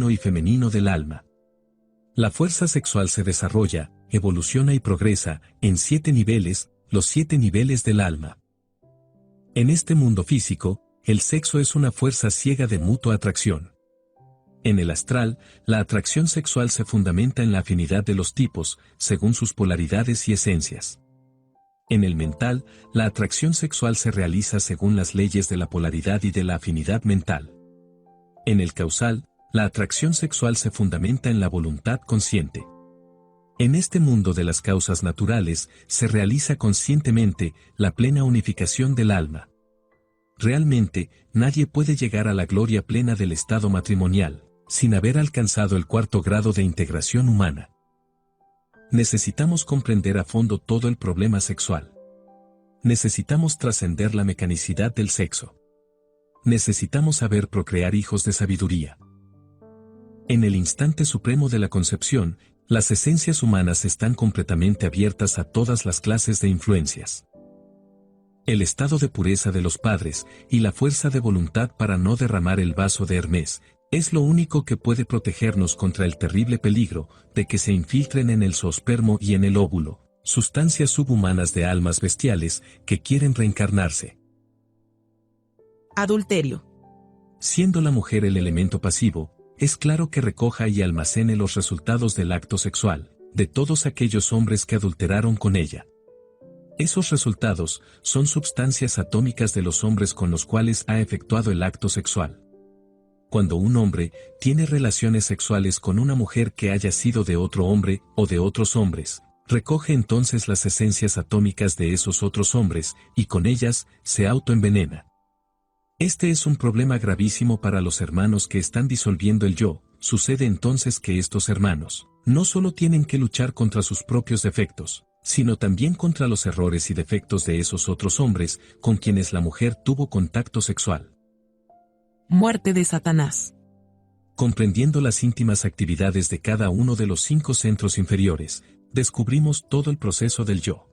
y femenino del alma. La fuerza sexual se desarrolla, evoluciona y progresa en 7 niveles, los 7 niveles del alma. En este mundo físico, el sexo es una fuerza ciega de mutua atracción. En el astral, la atracción sexual se fundamenta en la afinidad de los tipos, según sus polaridades y esencias. En el mental, la atracción sexual se realiza según las leyes de la polaridad y de la afinidad mental. En el causal, la atracción sexual se fundamenta en la voluntad consciente. En este mundo de las causas naturales, se realiza conscientemente la plena unificación del alma. Realmente, nadie puede llegar a la gloria plena del estado matrimonial, sin haber alcanzado el 4º grado de integración humana. Necesitamos comprender a fondo todo el problema sexual. Necesitamos trascender la mecanicidad del sexo. Necesitamos saber procrear hijos de sabiduría. En el instante supremo de la concepción, las esencias humanas están completamente abiertas a todas las clases de influencias. El estado de pureza de los padres y la fuerza de voluntad para no derramar el vaso de Hermes es lo único que puede protegernos contra el terrible peligro de que se infiltren en el zoospermo y en el óvulo sustancias subhumanas de almas bestiales que quieren reencarnarse. Adulterio. Siendo la mujer el elemento pasivo, es claro que recoja y almacene los resultados del acto sexual, de todos aquellos hombres que adulteraron con ella. Esos resultados son sustancias atómicas de los hombres con los cuales ha efectuado el acto sexual. Cuando un hombre tiene relaciones sexuales con una mujer que haya sido de otro hombre o de otros hombres, recoge entonces las esencias atómicas de esos otros hombres y con ellas se autoenvenena. Este es un problema gravísimo para los hermanos que están disolviendo el yo. Sucede entonces que estos hermanos no solo tienen que luchar contra sus propios defectos, sino también contra los errores y defectos de esos otros hombres con quienes la mujer tuvo contacto sexual. Muerte de Satanás. Comprendiendo las íntimas actividades de cada uno de los 5 centros inferiores, descubrimos todo el proceso del yo.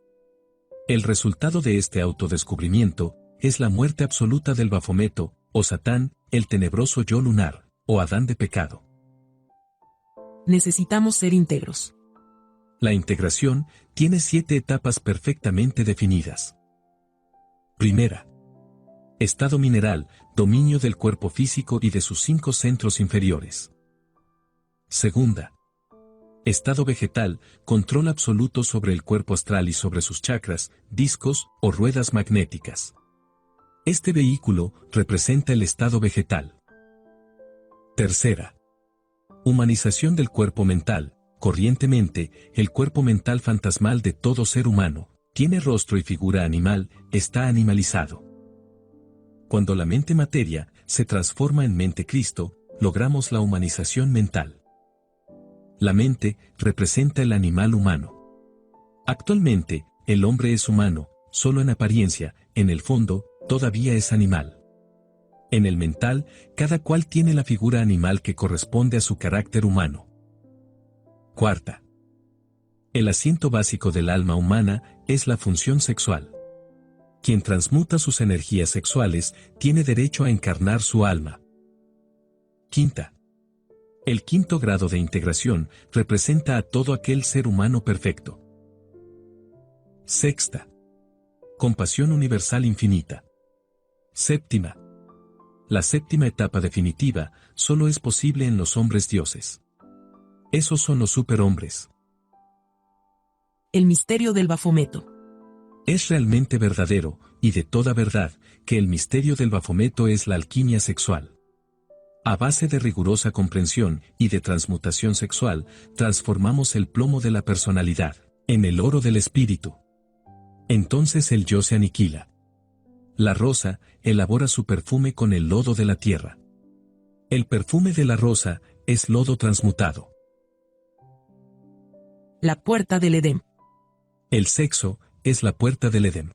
El resultado de este autodescubrimiento es la muerte absoluta del Bafometo, o Satán, el tenebroso yo lunar, o Adán de pecado. Necesitamos ser íntegros. La integración tiene 7 etapas perfectamente definidas. Primera. Estado mineral, dominio del cuerpo físico y de sus 5 centros inferiores. Segunda. Estado vegetal, control absoluto sobre el cuerpo astral y sobre sus chakras, discos o ruedas magnéticas. Este vehículo representa el estado vegetal. Tercera. Humanización del cuerpo mental. Corrientemente, el cuerpo mental fantasmal de todo ser humano tiene rostro y figura animal, está animalizado. Cuando la mente materia se transforma en mente Cristo, logramos la humanización mental. La mente representa el animal humano. Actualmente, el hombre es humano, solo en apariencia, en el fondo, todavía es animal. En el mental, cada cual tiene la figura animal que corresponde a su carácter humano. Cuarta. El asiento básico del alma humana es la función sexual. Quien transmuta sus energías sexuales tiene derecho a encarnar su alma. Quinta. El 5º grado de integración representa a todo aquel ser humano perfecto. Sexta. Compasión universal infinita. Séptima. La 7ª etapa definitiva solo es posible en los hombres dioses. Esos son los superhombres. El misterio del Bafometo. Es realmente verdadero, y de toda verdad, que el misterio del Bafometo es la alquimia sexual. A base de rigurosa comprensión y de transmutación sexual, transformamos el plomo de la personalidad en el oro del espíritu. Entonces el yo se aniquila. La rosa elabora su perfume con el lodo de la tierra. El perfume de la rosa es lodo transmutado. La puerta del Edén. El sexo es la puerta del Edén.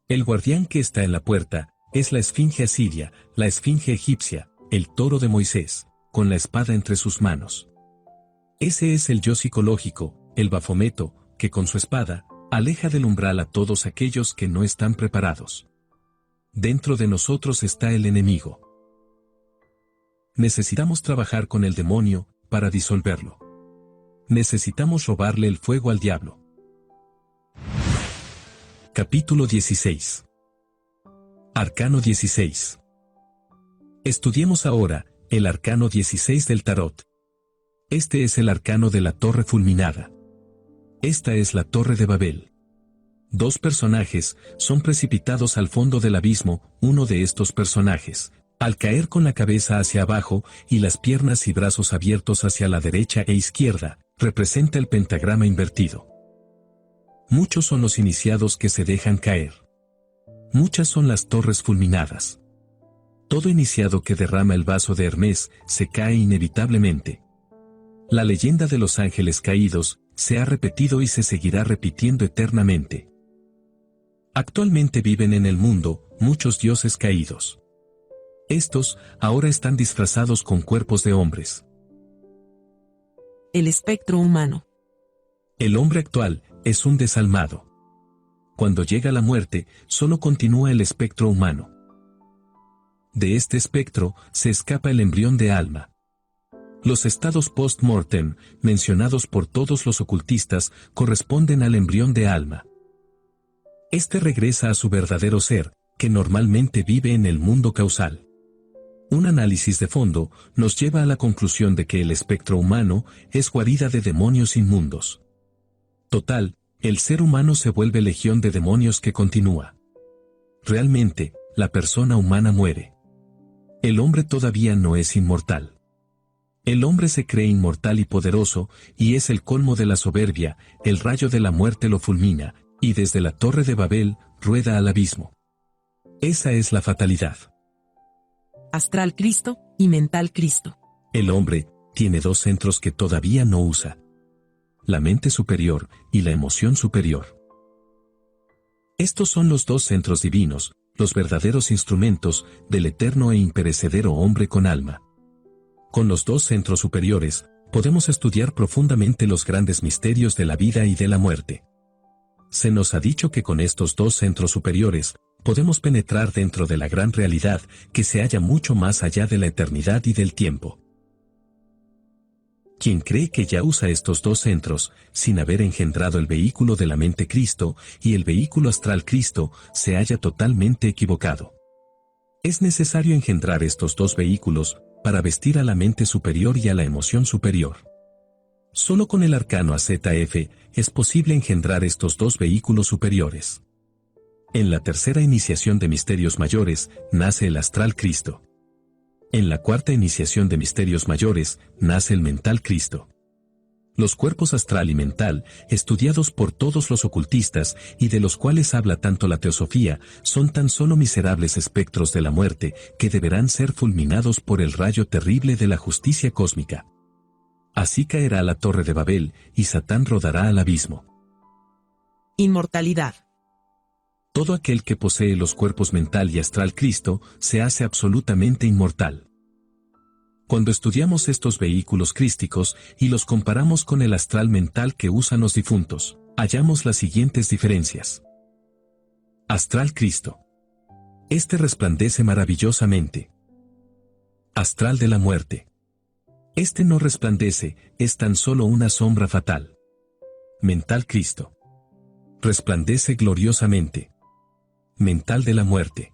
El guardián que está en la puerta es la esfinge asiria, la esfinge egipcia, el toro de Moisés, con la espada entre sus manos. Ese es el yo psicológico, el Bafometo, que con su espada aleja del umbral a todos aquellos que no están preparados. Dentro de nosotros está el enemigo. Necesitamos trabajar con el demonio para disolverlo. Necesitamos robarle el fuego al diablo. Capítulo 16. Arcano 16. Estudiemos ahora el arcano 16 del tarot. Este es el arcano de la torre fulminada. Esta es la torre de Babel. Dos personajes son precipitados al fondo del abismo. Uno de estos personajes, al caer con la cabeza hacia abajo y las piernas y brazos abiertos hacia la derecha e izquierda, representa el pentagrama invertido. Muchos son los iniciados que se dejan caer. Muchas son las torres fulminadas. Todo iniciado que derrama el vaso de Hermes se cae inevitablemente. La leyenda de los ángeles caídos se ha repetido y se seguirá repitiendo eternamente. Actualmente viven en el mundo muchos dioses caídos. Estos ahora están disfrazados con cuerpos de hombres. El espectro humano. El hombre actual es un desalmado. Cuando llega la muerte, solo continúa el espectro humano. De este espectro se escapa el embrión de alma. Los estados post-mortem, mencionados por todos los ocultistas, corresponden al embrión de alma. Este regresa a su verdadero ser, que normalmente vive en el mundo causal. Un análisis de fondo nos lleva a la conclusión de que el espectro humano es guarida de demonios inmundos. Total, el ser humano se vuelve legión de demonios que continúa. Realmente, la persona humana muere. El hombre todavía no es inmortal. El hombre se cree inmortal y poderoso, y es el colmo de la soberbia. El rayo de la muerte lo fulmina, y desde la torre de Babel, rueda al abismo. Esa es la fatalidad. Astral Cristo y mental Cristo. El hombre tiene dos centros que todavía no usa: la mente superior y la emoción superior. Estos son los dos centros divinos, los verdaderos instrumentos del eterno e imperecedero hombre con alma. Con los dos centros superiores, podemos estudiar profundamente los grandes misterios de la vida y de la muerte. Se nos ha dicho que con estos dos centros superiores, podemos penetrar dentro de la gran realidad que se halla mucho más allá de la eternidad y del tiempo. Quien cree que ya usa estos dos centros, sin haber engendrado el vehículo de la mente Cristo y el vehículo astral Cristo, se halla totalmente equivocado. Es necesario engendrar estos dos vehículos para vestir a la mente superior y a la emoción superior. Solo con el arcano AZF es posible engendrar estos dos vehículos superiores. En la tercera iniciación de misterios mayores, nace el astral Cristo. En la cuarta iniciación de misterios mayores, nace el mental Cristo. Los cuerpos astral y mental, estudiados por todos los ocultistas y de los cuales habla tanto la teosofía, son tan solo miserables espectros de la muerte que deberán ser fulminados por el rayo terrible de la justicia cósmica. Así caerá la torre de Babel y Satán rodará al abismo. Inmortalidad. Todo aquel que posee los cuerpos mental y astral Cristo se hace absolutamente inmortal. Cuando estudiamos estos vehículos crísticos y los comparamos con el astral mental que usan los difuntos, hallamos las siguientes diferencias. Astral Cristo. Este resplandece maravillosamente. Astral de la muerte. Este no resplandece, es tan solo una sombra fatal. Mental Cristo. Resplandece gloriosamente. Mental de la muerte.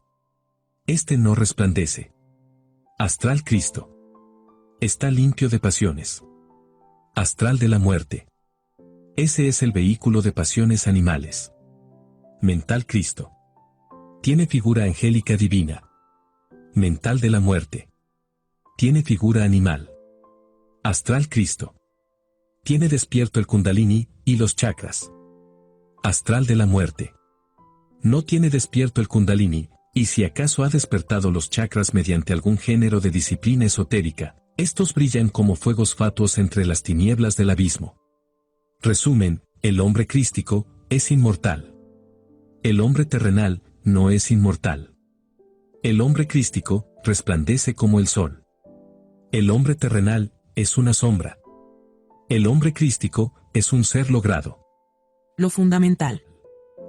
Este no resplandece. Astral Cristo. Está limpio de pasiones. Astral de la muerte. Ese es el vehículo de pasiones animales. Mental Cristo. Tiene figura angélica divina. Mental de la muerte. Tiene figura animal. Astral Cristo. Tiene despierto el Kundalini y los chakras. Astral de la muerte. No tiene despierto el Kundalini, y si acaso ha despertado los chakras mediante algún género de disciplina esotérica, estos brillan como fuegos fatuos entre las tinieblas del abismo. Resumen, el hombre crístico es inmortal. El hombre terrenal no es inmortal. El hombre crístico resplandece como el sol. El hombre terrenal es una sombra. El hombre crístico es un ser logrado. Lo fundamental.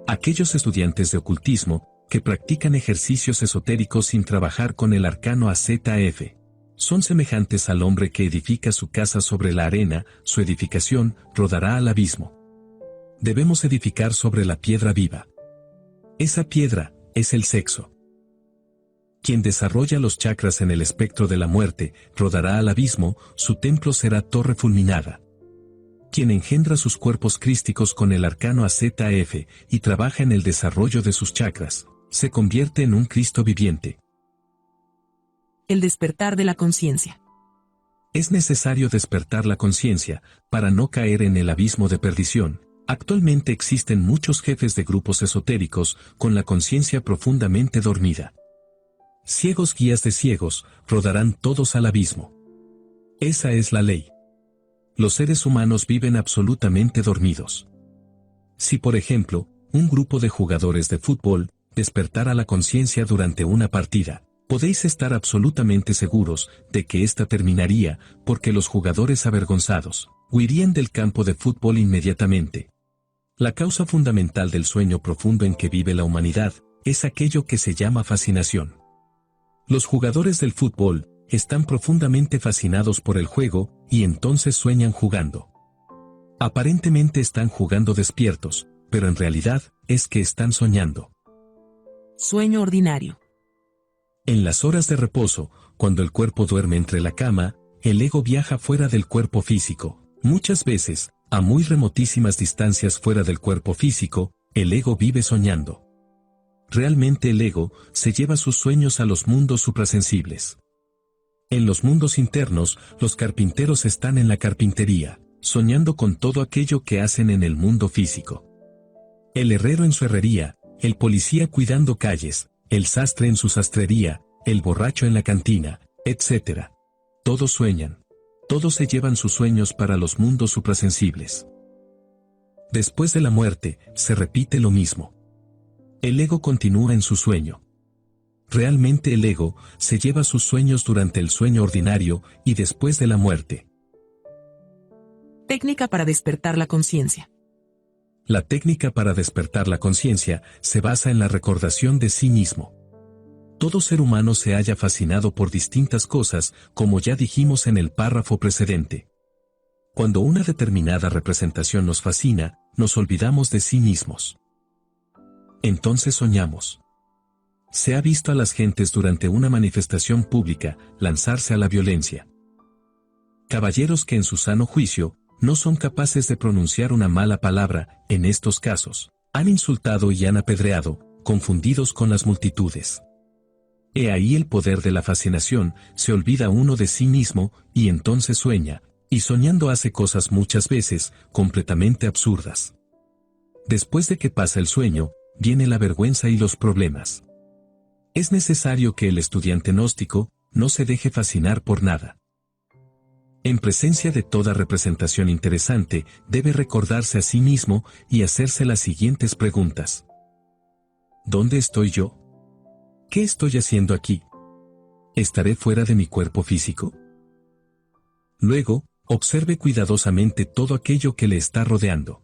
Aquellos estudiantes de ocultismo que practican ejercicios esotéricos sin trabajar con el arcano AZF Son semejantes al hombre que edifica su casa sobre la arena, su edificación rodará al abismo. Debemos edificar sobre la piedra viva. Esa piedra es el sexo. Quien desarrolla los chakras en el espectro de la muerte, rodará al abismo, su templo será torre fulminada. Quien engendra sus cuerpos crísticos con el arcano AZF y trabaja en el desarrollo de sus chakras, se convierte en un Cristo viviente. El despertar de la conciencia. Es necesario despertar la conciencia para no caer en el abismo de perdición. Actualmente existen muchos jefes de grupos esotéricos con la conciencia profundamente dormida. Ciegos guías de ciegos, rodarán todos al abismo. Esa es la ley. Los seres humanos viven absolutamente dormidos. Si por ejemplo, un grupo de jugadores de fútbol despertara la conciencia durante una partida, podéis estar absolutamente seguros de que ésta terminaría porque los jugadores avergonzados huirían del campo de fútbol inmediatamente. La causa fundamental del sueño profundo en que vive la humanidad es aquello que se llama fascinación. Los jugadores del fútbol están profundamente fascinados por el juego y entonces sueñan jugando. Aparentemente están jugando despiertos, pero en realidad es que están soñando. Sueño ordinario. En las horas de reposo, cuando el cuerpo duerme entre la cama, el ego viaja fuera del cuerpo físico. Muchas veces, a muy remotísimas distancias fuera del cuerpo físico, el ego vive soñando. Realmente el ego se lleva sus sueños a los mundos suprasensibles. En los mundos internos, los carpinteros están en la carpintería, soñando con todo aquello que hacen en el mundo físico. El herrero en su herrería, el policía cuidando calles, el sastre en su sastrería, el borracho en la cantina, etc. Todos sueñan. Todos se llevan sus sueños para los mundos suprasensibles. Después de la muerte, se repite lo mismo. El ego continúa en su sueño. Realmente el ego se lleva sus sueños durante el sueño ordinario y después de la muerte. Técnica para despertar la conciencia. La técnica para despertar la conciencia se basa en la recordación de sí mismo. Todo ser humano se halla fascinado por distintas cosas, como ya dijimos en el párrafo precedente. Cuando una determinada representación nos fascina, nos olvidamos de sí mismos. Entonces soñamos. Se ha visto a las gentes durante una manifestación pública lanzarse a la violencia. Caballeros que en su sano juicio no son capaces de pronunciar una mala palabra, en estos casos, han insultado y han apedreado, confundidos con las multitudes. He ahí el poder de la fascinación, se olvida uno de sí mismo, y entonces sueña, y soñando hace cosas muchas veces, completamente absurdas. Después de que pasa el sueño, viene la vergüenza y los problemas. Es necesario que el estudiante gnóstico no se deje fascinar por nada. En presencia de toda representación interesante, debe recordarse a sí mismo y hacerse las siguientes preguntas. ¿Dónde estoy yo? ¿Qué estoy haciendo aquí? ¿Estaré fuera de mi cuerpo físico? Luego, observe cuidadosamente todo aquello que le está rodeando.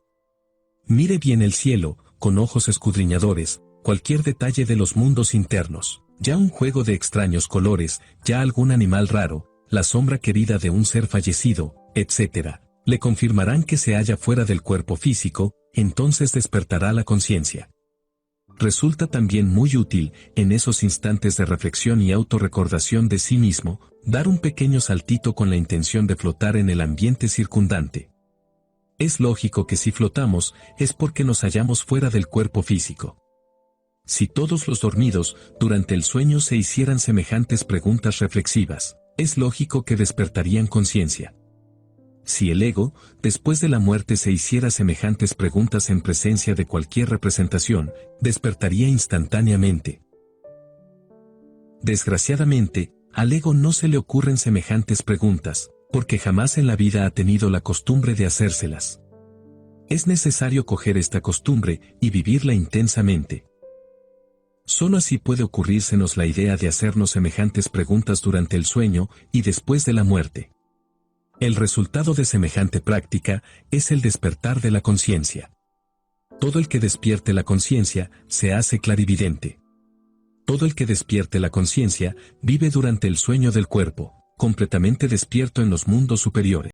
Mire bien el cielo, con ojos escudriñadores, cualquier detalle de los mundos internos, ya un juego de extraños colores, ya algún animal raro, la sombra querida de un ser fallecido, etc., le confirmarán que se halla fuera del cuerpo físico, entonces despertará la conciencia. Resulta también muy útil, en esos instantes de reflexión y autorrecordación de sí mismo, dar un pequeño saltito con la intención de flotar en el ambiente circundante. Es lógico que si flotamos, es porque nos hallamos fuera del cuerpo físico. Si todos los dormidos, durante el sueño se hicieran semejantes preguntas reflexivas, es lógico que despertarían conciencia. Si el ego, después de la muerte se hiciera semejantes preguntas en presencia de cualquier representación, despertaría instantáneamente. Desgraciadamente, al ego no se le ocurren semejantes preguntas, porque jamás en la vida ha tenido la costumbre de hacérselas. Es necesario coger esta costumbre y vivirla intensamente. Solo así puede ocurrírsenos la idea de hacernos semejantes preguntas durante el sueño y después de la muerte. El resultado de semejante práctica es el despertar de la conciencia. Todo el que despierte la conciencia se hace clarividente. Todo el que despierte la conciencia vive durante el sueño del cuerpo, completamente despierto en los mundos superiores.